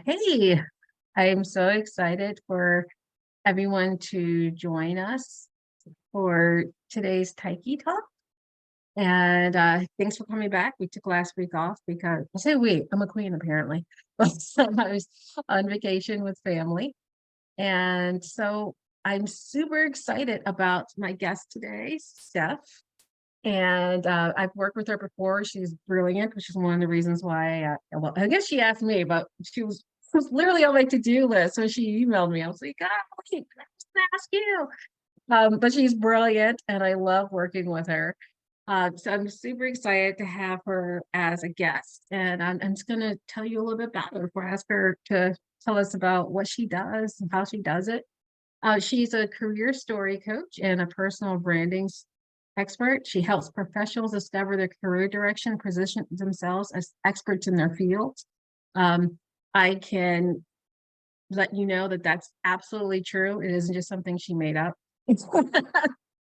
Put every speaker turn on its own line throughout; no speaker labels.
Hey, I'm so excited for everyone to join us for today's Taiki Talk. And thanks for coming back. We took last week off because I say we, I'm a queen apparently. So I was on vacation with family. And so I'm super excited about my guest today, Steph. And I've worked with her before. She's brilliant, which is one of the reasons why, well, I guess she asked me, but she was literally on my to-do list. So she emailed me. I was like, okay, I was gonna ask you. But she's brilliant and I love working with her. So I'm super excited to have her as a guest. And I'm just going to tell you a little bit about her before I ask her to tell us about what she does and how she does it. She's a career story coach and a personal branding expert. She helps professionals discover their career direction, position themselves as experts in their field. I can let you know that that's absolutely true. It isn't just something she made up.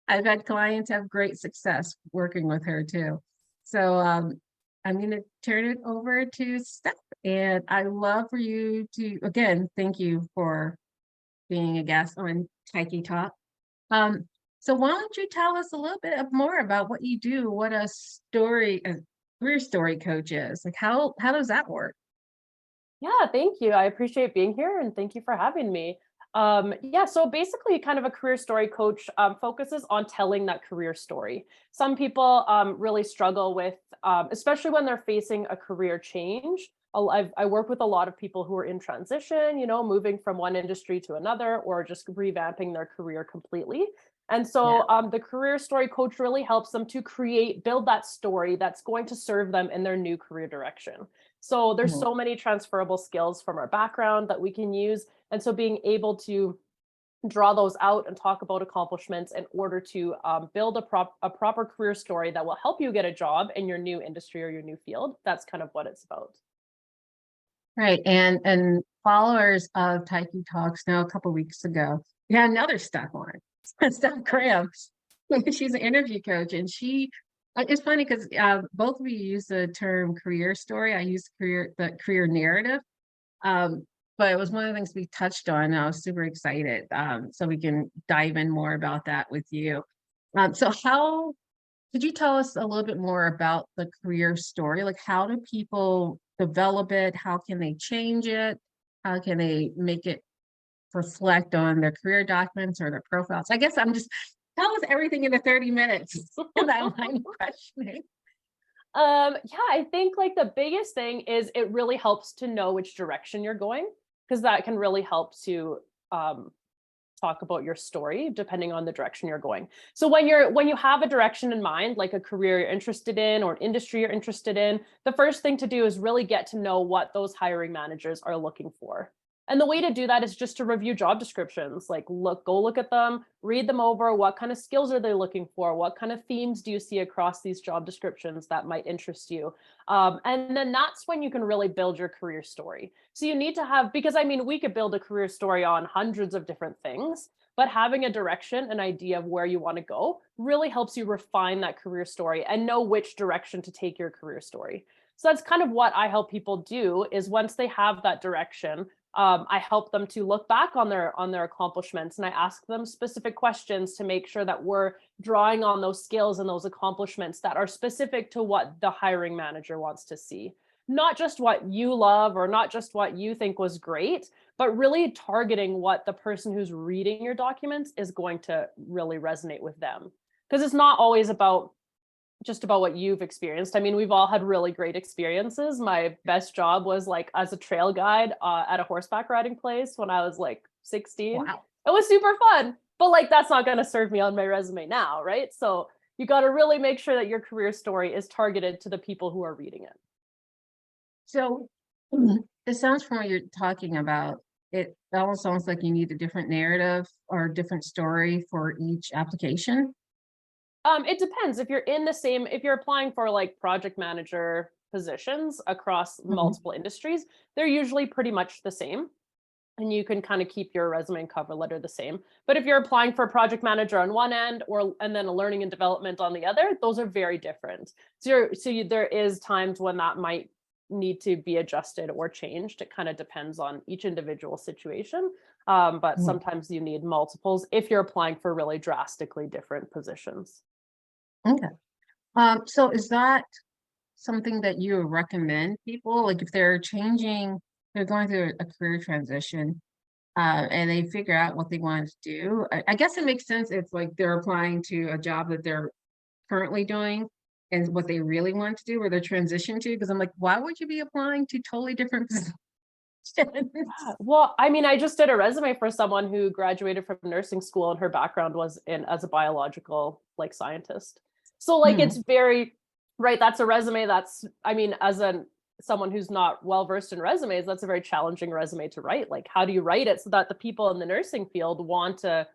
I've had clients have great success working with her too. So I'm going to turn it over to Steph. And I love for you to, again, thank you for being a guest on Taiki Talk. So why don't you tell us a little bit more about what you do, what a career story coach is? Like how does that work?
Yeah, thank you. I appreciate being here and thank you for having me. So basically, kind of a career story coach focuses on telling that career story. Some people really struggle with, especially when they're facing a career change. I work with a lot of people who are in transition, moving from one industry to another or just revamping their career completely. And
Yeah.
so the career story coach really helps them to build that story that's going to serve them in their new career direction. So there's
Mhm.
so many transferable skills from our background that we can use. And so being able to draw those out and talk about accomplishments in order to build a proper career story that will help you get a job in your new industry or your new field. That's kind of what it's about.
Right. And followers of Taiki Talks know a couple weeks ago, we had another Steph on, Steph Graham. She's an interview coach and it's funny because both of you use the term career story. I use the career narrative. Um, but it was one of the things we touched on. And I was super excited. So we can dive in more about that with you. So how could you tell us a little bit more about the career story? Like, how do people develop it? How can they change it? How can they make it reflect on their career documents or their profiles? I guess I'm just tell us everything in the 30 minutes. That line of questioning.
Yeah, I think like the biggest thing is it really helps to know which direction you're going because that can really help to um, talk about your story depending on the direction you're going. So when you have a direction in mind, like a career you're interested in or an industry you're interested in, the first thing to do is really get to know what those hiring managers are looking for. And the way to do that is just to review job descriptions. Like go look at them, read them over. What kind of skills are they looking for? What kind of themes do you see across these job descriptions that might interest you? And then that's when you can really build your career story. So you need to have, because I mean, we could build a career story on hundreds of different things, but having a direction, an idea of where you want to go really helps you refine that career story and know which direction to take your career story. So that's kind of what I help people do is once they have that direction, I help them to look back on their accomplishments and I ask them specific questions to make sure that we're drawing on those skills and those accomplishments that are specific to what the hiring manager wants to see. Not just what you love or not just what you think was great, but really targeting what the person who's reading your documents is going to really resonate with them. Because it's not always about just about what you've experienced. I mean, we've all had really great experiences. My best job was like as a trail guide at a horseback riding place when I was like 16.
Wow.
It was super fun, but like that's not going to serve me on my resume now, right? So you got to really make sure that your career story is targeted to the people who are reading it.
So it sounds from what you're talking about, it almost sounds like you need a different narrative or a different story for each application.
It depends if you're applying for like project manager positions across
Mhm.
multiple industries, they're usually pretty much the same. And you can kind of keep your resume and cover letter the same. But if you're applying for a project manager on one end and then a learning and development on the other, those are very different. There is times when that might need to be adjusted or changed. It kind of depends on each individual situation. But
Mm,
sometimes you need multiples if you're applying for really drastically different positions.
okay. So is that something that you would recommend people, like if they're changing, they're going through a career transition, and they figure out what they want to do? I guess it makes sense if like they're applying to a job that they're currently doing and what they really want to do or they're transition to, because I'm like, why would you be applying to totally different positions?
Well, I mean, I just did a resume for someone who graduated from nursing school and her background was in as a biological like scientist. So like
Mm,
it's very right. That's a resume that's I mean, as an someone who's not well versed in resumes, that's a very challenging resume to write. Like, how do you write it so that the people in the nursing field want to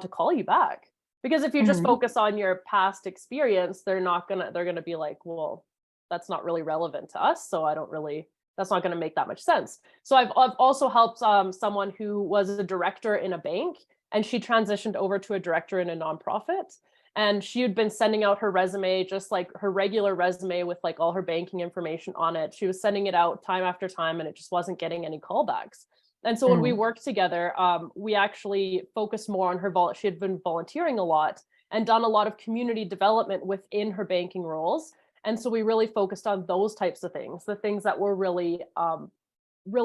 call you back? Because if you just
mhm,
focus on your past experience, they're gonna be like, well, that's not really relevant to us. So I don't really that's not gonna make that much sense. So I've also helped someone who was a director in a bank and she transitioned over to a director in a nonprofit. And she had been sending out her resume, just like her regular resume with like all her banking information on it. She was sending it out time after time and it just wasn't getting any callbacks. And so when we
mm,
worked together, we actually focused more on she had been volunteering a lot and done a lot of community development within her banking roles. And so we really focused on those types of things, the things that were really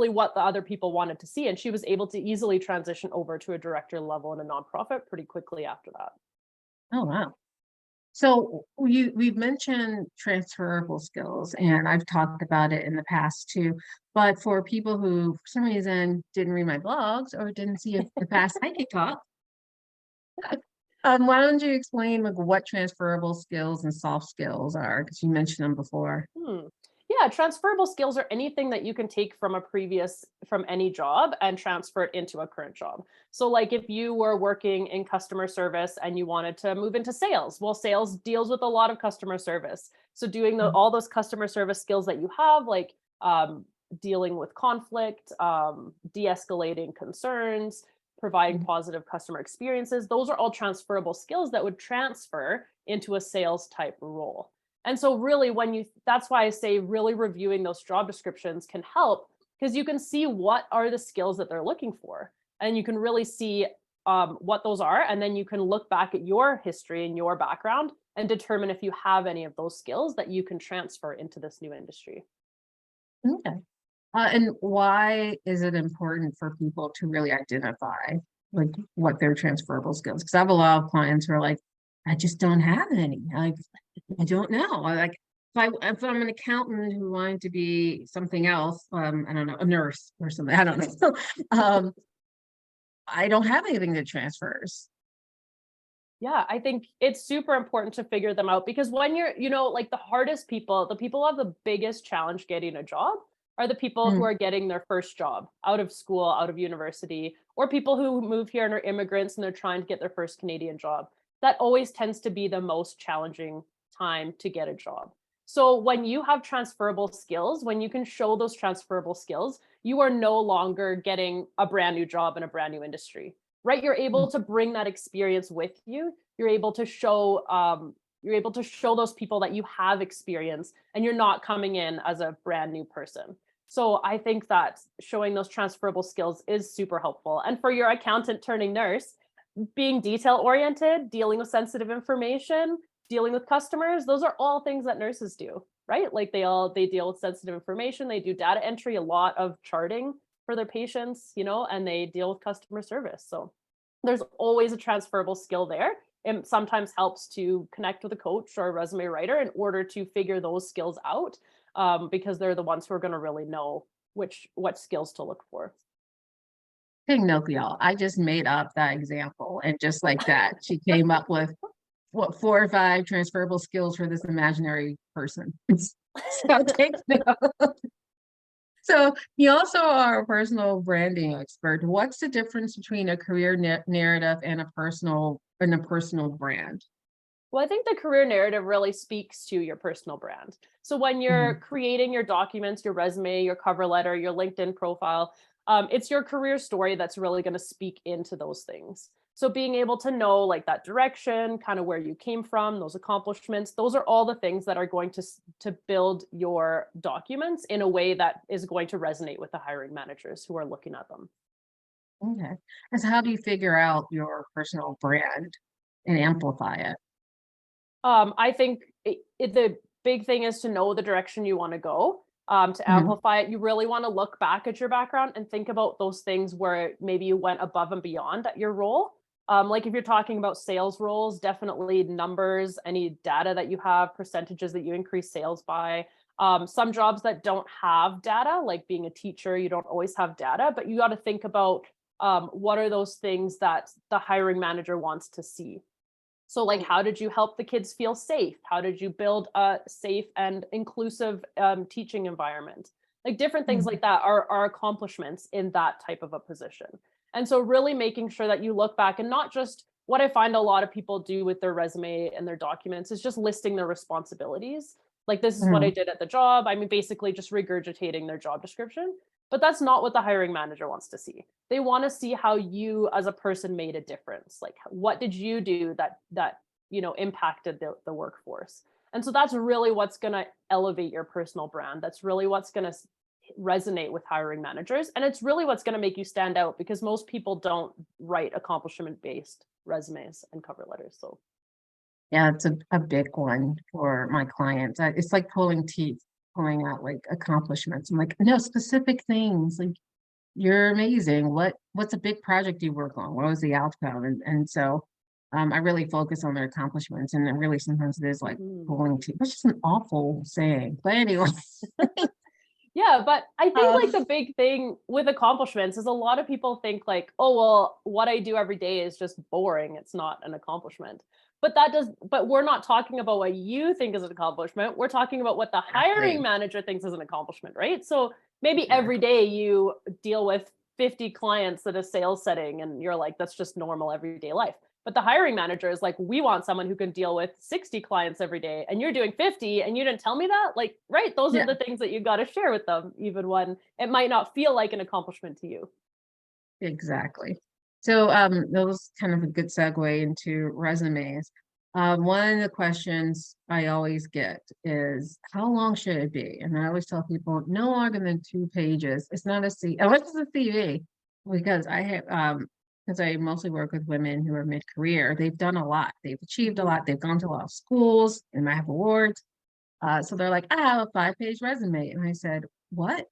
what the other people wanted to see. And she was able to easily transition over to a director level in a nonprofit pretty quickly after that.
oh wow. So we've mentioned transferable skills, and I've talked about it in the past too. But for people who, for some reason, didn't read my blogs or didn't see the past Psychic Talk, why don't you explain like what transferable skills and soft skills are? Because you mentioned them before.
Hmm. Yeah, transferable skills are anything that you can take from any job and transfer it into a current job. So like if you were working in customer service and you wanted to move into sales, well, sales deals with a lot of customer service. So doing
Mm,
all those customer service skills that you have, like dealing with conflict, de-escalating concerns, providing
mm,
positive customer experiences, those are all transferable skills that would transfer into a sales type role. And so really that's why I say really reviewing those job descriptions can help because you can see what are the skills that they're looking for. And you can really see what those are. And then you can look back at your history and your background and determine if you have any of those skills that you can transfer into this new industry.
okay. And why is it important for people to really identify like what their transferable skills? Because I have a lot of clients who are like, I just don't have any. Like, I don't know. Like, if I'm an accountant who wanted to be something else, I don't know, a nurse or something. I don't know. um, I don't have anything that transfers.
Yeah, I think it's super important to figure them out because when like the hardest people, the people who have the biggest challenge getting a job are the people who
Mm,
are getting their first job out of school, out of university, or people who move here and are immigrants and they're trying to get their first Canadian job. That always tends to be the most challenging time to get a job. So when you have transferable skills, when you can show those transferable skills, you are no longer getting a brand new job in a brand new industry, right? You're
mm,
able to bring that experience with you. You're able to show those people that you have experience and you're not coming in as a brand new person. So I think that showing those transferable skills is super helpful. And for your accountant turning nurse, being detail oriented, dealing with sensitive information, dealing with customers, those are all things that nurses do, right? Like they deal with sensitive information, they do data entry, a lot of charting for their patients, and they deal with customer service. So there's always a transferable skill there. It sometimes helps to connect with a coach or a resume writer in order to figure those skills out, because they're the ones who are going to really know what skills to look for.
Take note, y'all. I just made up that example, and just like that, she came up with what 4 or 5 transferable skills for this imaginary person. So take note. So you also are a personal branding expert. What's the difference between a career narrative and a personal brand?
Well, I think the career narrative really speaks to your personal brand. So when you're
Mhm,
creating your documents, your resume, your cover letter, your LinkedIn profile, it's your career story that's really going to speak into those things. So being able to know like that direction, kind of where you came from, those accomplishments, those are all the things that are going to build your documents in a way that is going to resonate with the hiring managers who are looking at them.
Okay. And so how do you figure out your personal brand and amplify it?
I think the big thing is to know the direction you want to go. To
Mhm.
amplify it, you really want to look back at your background and think about those things where maybe you went above and beyond at your role. Like if you're talking about sales roles, definitely numbers, any data that you have, percentages that you increase sales by. Some jobs that don't have data, like being a teacher, you don't always have data, but you got to think about what are those things that the hiring manager wants to see. So, like, how did you help the kids feel safe? How did you build a safe and inclusive teaching environment? Like, different things
Mhm.
like that are accomplishments in that type of a position. And so, really making sure that you look back and not just what I find a lot of people do with their resume and their documents is just listing their responsibilities. Like, this is what I
Mhm.
did at the job. I mean, basically just regurgitating their job description. But that's not what the hiring manager wants to see. They want to see how you as a person made a difference. Like what did you do that impacted the workforce. And so that's really what's going to elevate your personal brand. That's really what's going to resonate with hiring managers, and it's really what's going to make you stand out because most people don't write accomplishment based resumes and cover letters. So
Yeah, it's a big one for my clients. It's like pulling teeth, pulling out like accomplishments. I'm like, no, specific things. Like you're amazing. What's a big project you work on? What was the outcome? And so I really focus on their accomplishments, and then really sometimes it is like
mhm.
pulling teeth, which is an awful saying. But anyway,
Yeah, but I think
um,
like the big thing with accomplishments is a lot of people think like, oh, well, what I do every day is just boring. It's not an accomplishment. But we're not talking about what you think is an accomplishment. We're talking about what the hiring
exactly,
manager thinks is an accomplishment, right? So maybe every
exactly.
day you deal with 50 clients at a sales setting and you're like, that's just normal everyday life. But the hiring manager is like, we want someone who can deal with 60 clients every day, and you're doing 50 and you didn't tell me that. Like, right? Those are
Yeah,
the things that you got to share with them, even when it might not feel like an accomplishment to you.
exactly. So that was kind of a good segue into resumes. One of the questions I always get is how long should it be? And I always tell people no longer than 2 pages. It's not a C. Unless it's a CV, because I have because I mostly work with women who are mid-career. They've done a lot. They've achieved a
Mhm.
lot. They've gone to a lot of schools and might have awards. So they're like, I have a 5-page resume. And I said, what?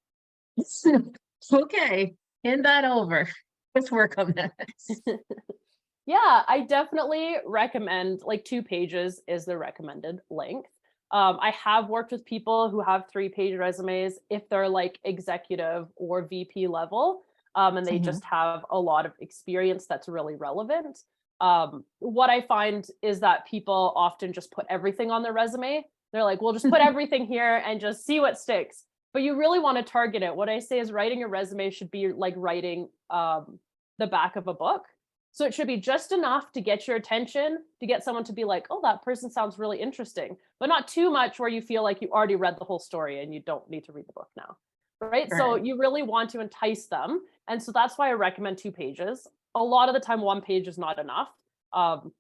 Okay, hand that over. Let's work on that.
Yeah, I definitely recommend like 2 pages is the recommended length. I have worked with people who have 3-page resumes if they're like executive or VP level, and they
Mhm.
just have a lot of experience that's really relevant. What I find is that people often just put everything on their resume. They're like, we'll just put everything here and just see what sticks. But you really want to target it. What I say is writing a resume should be like writing the back of a book, so it should be just enough to get your attention, to get someone to be like, oh, that person sounds really interesting, but not too much where you feel like you already read the whole story and you don't need to read the book now. Right. So
Right.
you really want to entice them. And so that's why I recommend 2 pages. A lot of the time, 1 page is not enough. Um,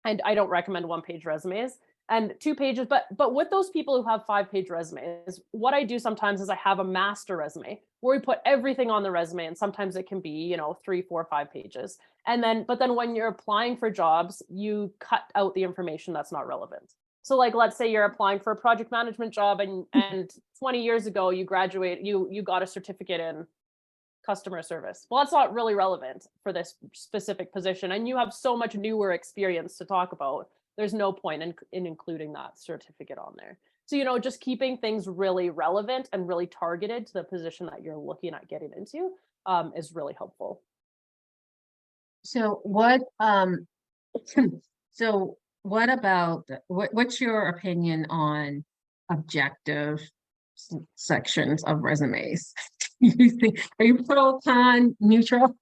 and I don't recommend 1-page resumes and 2 pages. But with those people who have 5-page resumes, what I do sometimes is I have a master resume where we put everything on the resume, and sometimes it can be 3, 4, 5 pages. And then but then when you're applying for jobs, you cut out the information that's not relevant. So like let's say you're applying for a project management job, and 20 years ago you got a certificate in customer service. Well, that's not really relevant for this specific position. And you have so much newer experience to talk about. There's no point in including that certificate on there. So, just keeping things really relevant and really targeted to the position that you're looking at getting into is really helpful.
So what so what about what's your opinion on objective sections of resumes? You think are you pro con neutral?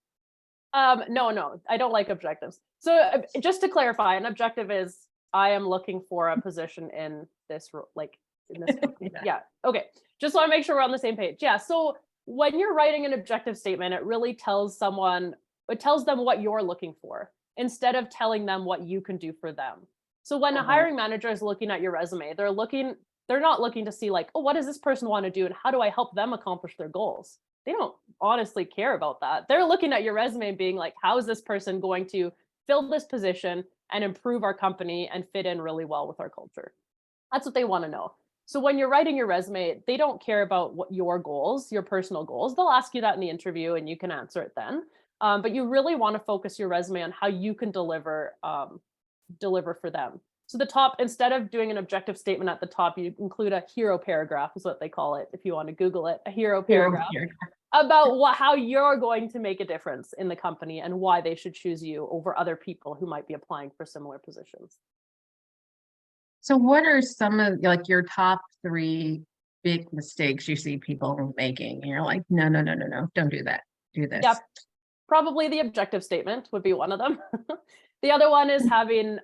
No, no, I don't like objectives. So, just to clarify, an objective is I am looking for a position in this like in this company.
Yeah.
Yeah. Okay. Just want to make sure we're on the same page. Yeah. So when you're writing an objective statement, it really tells them what you're looking for. instead of telling them what you can do for them. So when a
Uh-huh.
hiring manager is looking at your resume, they're not looking to see like, oh, what does this person want to do and how do I help them accomplish their goals? They don't honestly care about that. They're looking at your resume and being like, how is this person going to fill this position and improve our company and fit in really well with our culture? That's what they want to know. So when you're writing your resume, they don't care about what your goals, your personal goals. They'll ask you that in the interview and you can answer it then. But you really want to focus your resume on how you can deliver for them. So the top, instead of doing an objective statement at the top, you include a hero paragraph, is what they call it. If you want to Google it, a hero paragraph
Here.
about how you're going to make a difference in the company and why they should choose you over other people who might be applying for similar positions.
So what are some of like your top three big mistakes you see people making? And you're like, no, no, no, no, no, don't do that. Do
Yeah,
this.
probably the objective statement would be one of them. The other one is having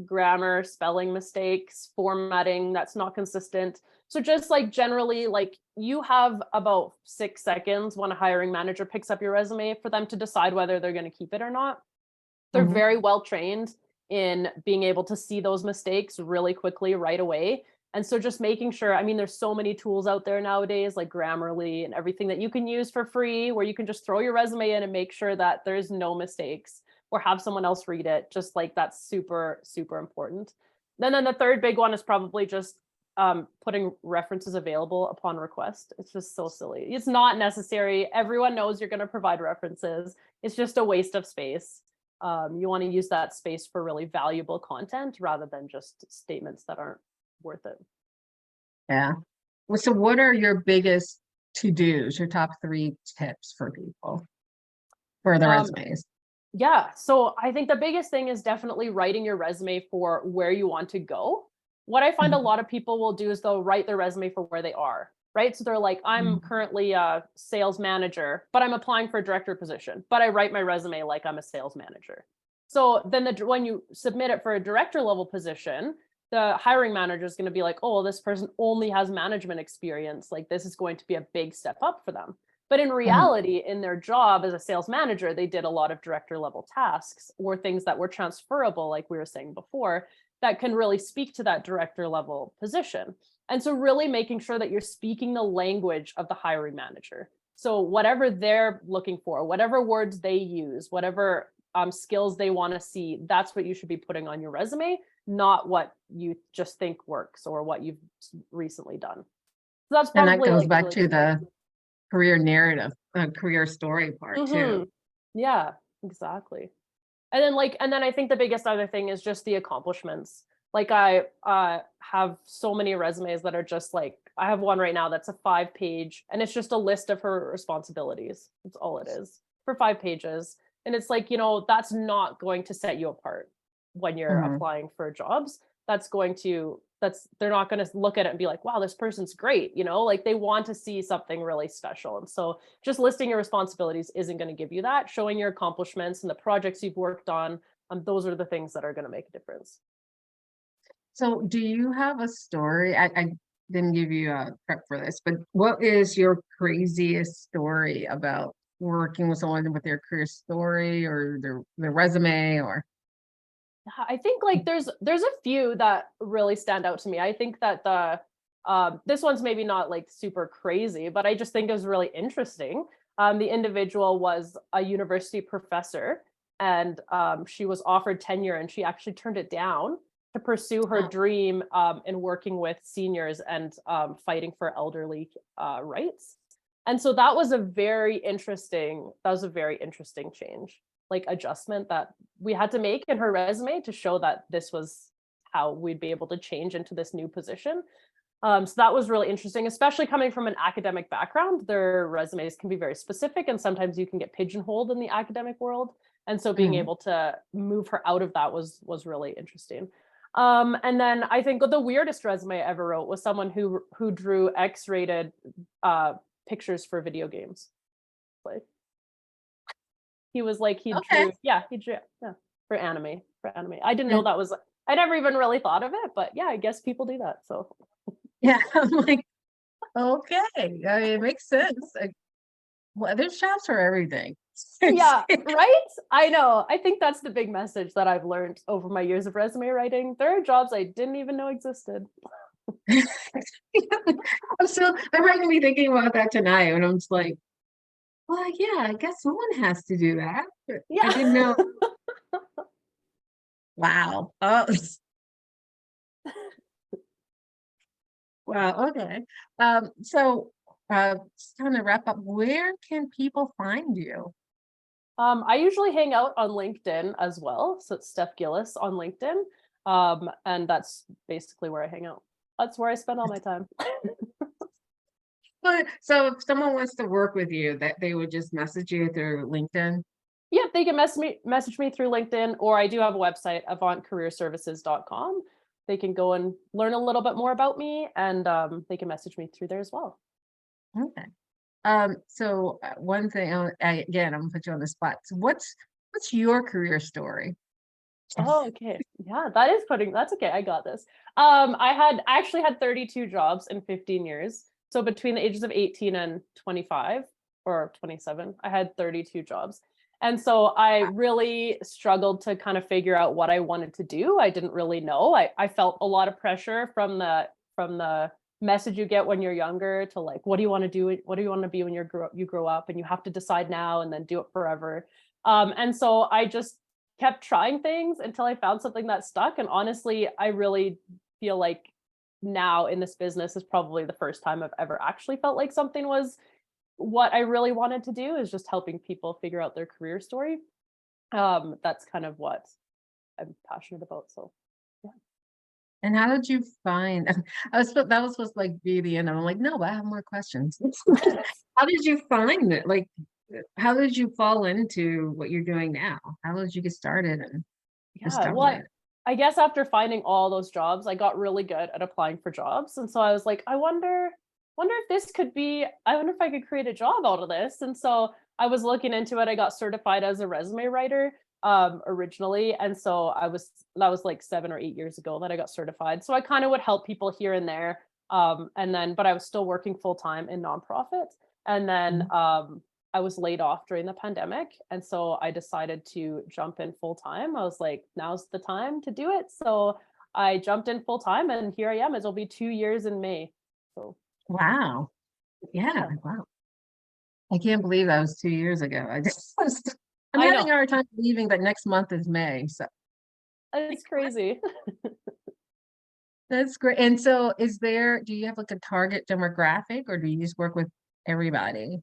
grammar, spelling mistakes, formatting that's not consistent. So just like generally, like you have about 6 seconds when a hiring manager picks up your resume for them to decide whether they're going to keep it or not. They're
Mhm.
very well trained in being able to see those mistakes really quickly right away. And so just making sure, I mean, there's so many tools out there nowadays, like Grammarly and everything that you can use for free, where you can just throw your resume in and make sure that there's no mistakes or have someone else read it. Just like that's super, super important. Then the third big one is probably just putting references available upon request. It's just so silly. It's not necessary. Everyone knows you're going to provide references. It's just a waste of space. You want to use that space for really valuable content rather than just statements that aren't worth it.
Yeah. Well, so what are your biggest to-dos, your top three tips for people for the
Um,
resumes?
yeah, so I think the biggest thing is definitely writing your resume for where you want to go. What I find a
Mhm.
lot of people will do is they'll write their resume for where they are, right? So they're like, I'm
Mhm.
currently a sales manager, but I'm applying for a director position, but I write my resume like I'm a sales manager. So then when you submit it for a director level position, the hiring manager is going to be like, oh, well, this person only has management experience. Like this is going to be a big step up for them. But in
Mhm.
reality, in their job as a sales manager, they did a lot of director level tasks or things that were transferable, like we were saying before, that can really speak to that director level position. And so, really making sure that you're speaking the language of the hiring manager. So, whatever they're looking for, whatever words they use, whatever skills they want to see, that's what you should be putting on your resume, not what you just think works or what you've recently done. So, that's
And that
probably
goes
like the
back
really
to
big one.
the career narrative, career story part too.
Mhm. Yeah, exactly. And then I think the biggest other thing is just the accomplishments. Like I have so many resumes that are just like I have one right now that's a 5 page and it's just a list of her responsibilities. That's all it is for 5 pages. And it's like, that's not going to set you apart when you're
Mhm.
applying for jobs. They're not going to look at it and be like, wow, this person's great. Like they want to see something really special. And so just listing your responsibilities isn't going to give you that. Showing your accomplishments and the projects you've worked on, those are the things that are going to make a difference.
So do you have a story? I didn't give you a prep for this, but what is your craziest story about working with someone with their career story or their resume or
I think like there's a few that really stand out to me. I think that the this one's maybe not like super crazy, but I just think it was really interesting. The individual was a university professor, and she was offered tenure, and she actually turned it down to pursue her
oh,
dream in working with seniors and fighting for elderly rights. And so that was a very interesting change, like adjustment that we had to make in her resume to show that this was how we'd be able to change into this new position. So that was really interesting, especially coming from an academic background. Their resumes can be very specific, and sometimes you can get pigeonholed in the academic world. And so being
mhm.
able to move her out of that was really interesting. And then I think the weirdest resume I ever wrote was someone who drew X-rated uh, pictures for video games. Like he was like
Okay.
he drew yeah, for anime. I didn't know
Yeah.
that was I never even really thought of it, but yeah, I guess people do that. So
Yeah. I'm like, okay. I mean, it makes sense. Well, there's jobs for everything.
Yeah, right? I know. I think that's the big message that I've learned over my years of resume writing. There are jobs I didn't even know existed.
I'm right to be thinking about that tonight, and I'm just like, well, yeah, I guess someone has to do that. But I
Yeah.
didn't know. Wow. Oh, wow. Okay. So just kind of wrap up, where can people find you?
I usually hang out on LinkedIn as well. So it's Steph Gillis on LinkedIn. And that's basically where I hang out. That's where I spend all my time.
But so if someone wants to work with you, that they would just message you through LinkedIn.
Yeah, they can message me through LinkedIn, or I do have a website, avantcareerservices.com. They can go and learn a little bit more about me, and they can message me through there as well.
Okay. So one thing, again, I'm gonna put you on the spot. So what's your career story?
Oh, okay. Yeah, that's okay. I got this. I actually had 32 jobs in 15 years. So between the ages of 18 and 25 or 27, I had 32 jobs. And so I really struggled to kind of figure out what I wanted to do. I didn't really know. I felt a lot of pressure from the message you get when you're younger to like, what do you want to do? What do you want to be when you grow up? And you have to decide now and then do it forever. And so I just kept trying things until I found something that stuck. And honestly, I really feel like now in this business is probably the first time I've ever actually felt like something was what I really wanted to do, is just helping people figure out their career story. That's kind of what I'm passionate about. So yeah.
And how did you find? That was supposed to like be the end. I'm like, no, but I have more questions. How did you find it? Like, how did you fall into what you're doing now? How did you get started and
Yeah,
discover
well,
it?
I guess after finding all those jobs, I got really good at applying for jobs, and so I was like, "I wonder if this could be I wonder if I could create a job out of this," and so I was looking into it. I got certified as a resume writer, originally, and so that was, like, 7 or 8 years ago that I got certified, so I kinda would help people here and there, and then but I was still working full-time in nonprofit, and then,
Mhm.
I was laid off during the pandemic. And so I decided to jump in full time. I was like, now's the time to do it. So I jumped in full time and here I am. It'll be 2 years in May. So
Wow. Yeah.
yeah,
Wow. I can't believe that was 2 years ago. I'm
I
having
know.
a hard time believing that next month is May. So
It's crazy.
that's great. And so do you have like a target demographic or do you just work with everybody?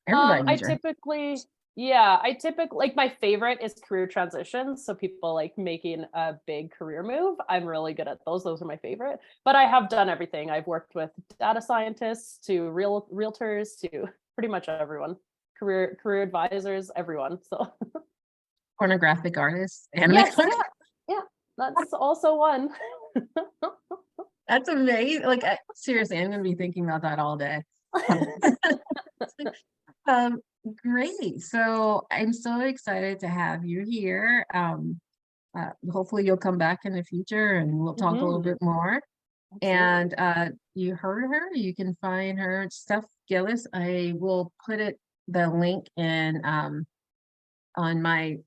Everybody
I
needs your
typically, yeah, I typically like my favorite is career transitions. So people like making a big career move. I'm really good at those. Those are my favorite. But I have done everything. I've worked with data scientists to realtors to pretty much everyone. Career advisors, everyone. So
pornographic artists, anime.
yes, yeah, yeah. That's also one.
That's amazing. Like, seriously, I'm gonna be thinking about that all day. Um, great. So I'm so excited to have you here. Hopefully you'll come back in the future and we'll talk a little
Hmm.
bit more.
Absolutely.
And you heard her. You can find her, Steph Gillis. I will put the link in on my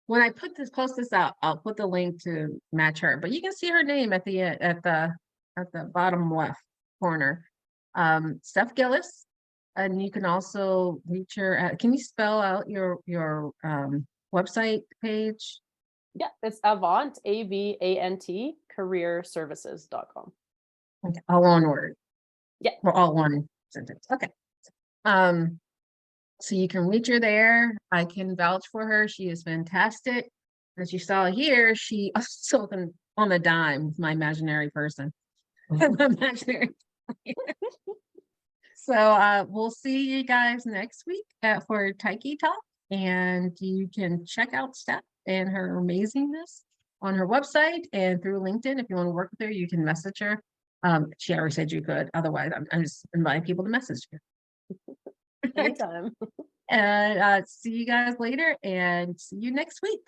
when I post this out, I'll put the link to match her. But you can see her name at the bottom left corner. Steph Gillis. And you can also reach her at, can you spell out your website page?
Yeah, it's Avant, AVANT, careerservices.com.
Okay, all one word
Yeah.
or all one sentence. Okay. Um, so you can reach her there. I can vouch for her. She is fantastic. As you saw here, she also on the dime with my imaginary person. Imaginary. So we'll see you guys next week for Taiki Talk. And you can check out Steph and her amazingness on her website and through LinkedIn. If you want to work with her, you can message her. She already said you could. Otherwise, I'm just inviting people to message her.
Anytime.
And see you guys later and see you next week.